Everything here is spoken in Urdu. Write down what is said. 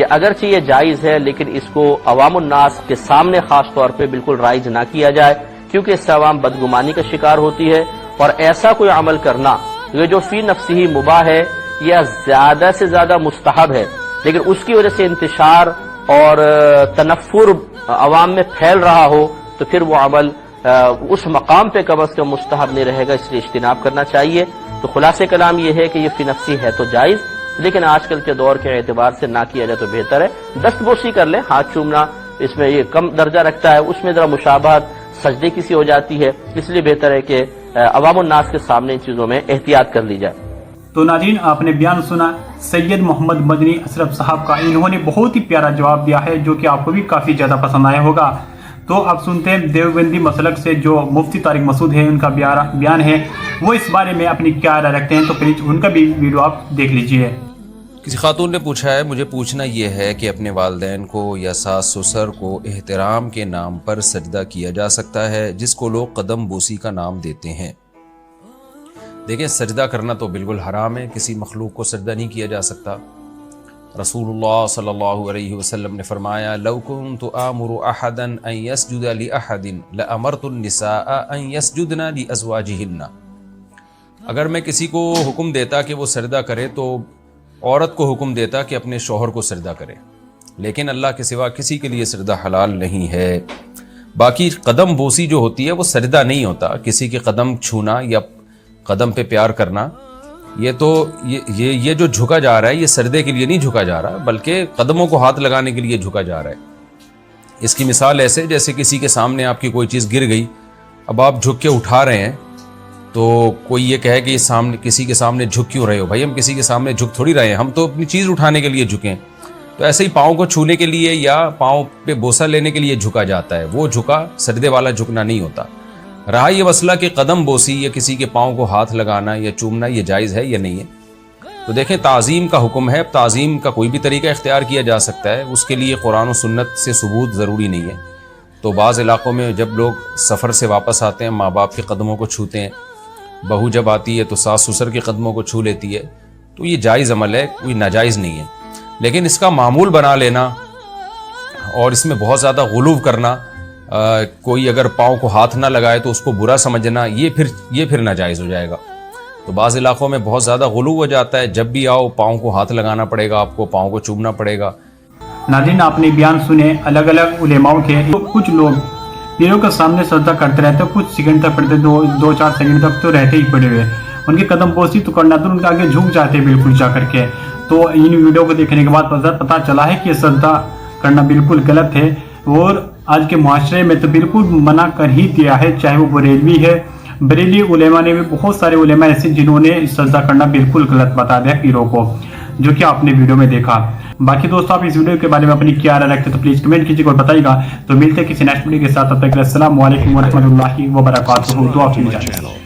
کہ اگرچہ یہ جائز ہے لیکن اس کو عوام الناس کے سامنے خاص طور پہ بالکل رائج نہ کیا جائے، کیونکہ اس سے عوام بدگمانی کا شکار ہوتی ہے، اور ایسا کوئی عمل کرنا یہ جو فی نفسہ ہی مباح ہے یا زیادہ سے زیادہ مستحب ہے، لیکن اس کی وجہ سے انتشار اور تنفر عوام میں پھیل رہا ہو تو پھر وہ عمل اس مقام پہ کم از کم مستحب نہیں رہے گا، اس لیے اجتناب کرنا چاہیے۔ تو خلاصہ کلام یہ ہے کہ یہ فی نفسی ہے تو جائز، لیکن آج کل کے دور کے اعتبار سے نہ کیا جائے تو بہتر ہے۔ دست بوسی کر لیں، ہاتھ چومنا اس میں یہ کم درجہ رکھتا ہے، اس میں ذرا مشابہت سجدے کی سی ہو جاتی ہے، اس لیے بہتر ہے کہ عوام الناس کے سامنے ان چیزوں میں احتیاط کر لی جائے۔ تو ناظرین، آپ نے بیان سنا سید محمد مدنی اشرف صاحب کا، انہوں نے بہت ہی پیارا جواب دیا ہے جو کہ آپ کو بھی کافی زیادہ پسند آیا ہوگا۔ تو اب سنتے ہیں دیوبندی مسلک سے جو مفتی طارق مسعود ہے، ان کا بیان ہے، وہ اس بارے میں اپنی کیا رائے رکھتے ہیں، تو پلیز ان کا بھی ویڈیو آپ دیکھ لیجئے۔ کسی خاتون نے پوچھا ہے، مجھے پوچھنا یہ ہے کہ اپنے والدین کو یا ساس سسر کو احترام کے نام پر سجدہ کیا جا سکتا ہے جس کو لوگ قدم بوسی کا نام دیتے ہیں؟ دیکھیں، سجدہ کرنا تو بالکل حرام ہے، کسی مخلوق کو سجدہ نہیں کیا جا سکتا۔ رسول اللہ صلی اللہ علیہ وسلم نے فرمایا، لو کنت آمر احدا ان یسجد لاحد لامرت النساء ان یسجدن لازواجہن۔ اگر میں کسی کو حکم دیتا کہ وہ سجدہ کرے تو عورت کو حکم دیتا کہ اپنے شوہر کو سجدہ کرے، لیکن اللہ کے سوا کسی کے لیے سجدہ حلال نہیں ہے۔ باقی قدم بوسی جو ہوتی ہے وہ سجدہ نہیں ہوتا، کسی کے قدم چھونا یا قدم پہ پیار کرنا، یہ تو یہ جو جھکا جا رہا ہے یہ سجدے کے لیے نہیں جھکا جا رہا، بلکہ قدموں کو ہاتھ لگانے کے لیے جھکا جا رہا ہے۔ اس کی مثال ایسے جیسے کسی کے سامنے آپ کی کوئی چیز گر گئی، اب آپ جھک کے اٹھا رہے ہیں، تو کوئی یہ کہے کہ سامنے کسی کے سامنے جھک کیوں رہے ہو؟ بھائی ہم کسی کے سامنے جھک تھوڑی رہے ہیں، ہم تو اپنی چیز اٹھانے کے لیے جھکیں۔ تو ایسے ہی پاؤں کو چھونے کے لیے یا پاؤں پہ بوسہ لینے کے لیے جھکا جاتا ہے، وہ جھکا سجدے والا جھکنا نہیں ہوتا۔ رہا یہ مسئلہ کہ قدم بوسی یا کسی کے پاؤں کو ہاتھ لگانا یا چومنا یہ جائز ہے یا نہیں ہے، تو دیکھیں تعظیم کا حکم ہے، تعظیم کا کوئی بھی طریقہ اختیار کیا جا سکتا ہے، اس کے لیے قرآن و سنت سے ثبوت ضروری نہیں ہے۔ تو بعض علاقوں میں جب لوگ سفر سے واپس آتے ہیں ماں باپ کے قدموں کو چھوتے ہیں، بہو جب آتی ہے تو ساس سسر کے قدموں کو چھو لیتی ہے، تو یہ جائز عمل ہے، کوئی ناجائز نہیں ہے۔ لیکن اس کا معمول بنا لینا اور اس میں بہت زیادہ غلو کرنا، کوئی اگر پاؤں کو ہاتھ نہ لگائے تو اس کو برا سمجھنا، یہ پھر ناجائز ہو جائے گا۔ تو بعض علاقوں میں بہت زیادہ غلو ہو جاتا ہے، جب بھی آؤ پاؤں کو ہاتھ لگانا پڑے گا، آپ کو پاؤں کو چومنا پڑے گا۔ ناظرین، آپ نے بیان سنے الگ الگ علماؤں کے، کچھ لوگ پیروں کے سامنے سجدہ کرتے رہتے ہیں، کچھ سیکنڈ تک پڑتے، دو چار سیکنڈ تک تو رہتے ہی پڑے ہوئے، ان کے قدم بوسی تو کرنا تو ان کے آگے جھک جاتے ہیں بالکل جا کر کے۔ تو ان ویڈیو کو دیکھنے کے بعد پتہ چلا ہے کہ سجدہ کرنا بالکل غلط ہے، اور آج کے معاشرے میں تو بالکل منع کر ہی دیا ہے، چاہے وہ بریلوی ہے۔ بریلی علماء نے بھی بہت سارے علماء ایسے جنہوں نے سجدہ کرنا بالکل غلط بتا دیا پیروں کو، جو کہ آپ نے ویڈیو میں دیکھا۔ باقی دوستوں، آپ اس ویڈیو کے بارے میں اپنی کیا رائے رکھتے ہیں تو پلیز کمنٹ کیجیے اور بتائیے گا۔ تو ملتے ہیں کسی نیکسٹ ویڈیو کے ساتھ، تب تک السلام علیکم ورحمۃ اللہ وبرکاتہ۔ دعا کیجیے۔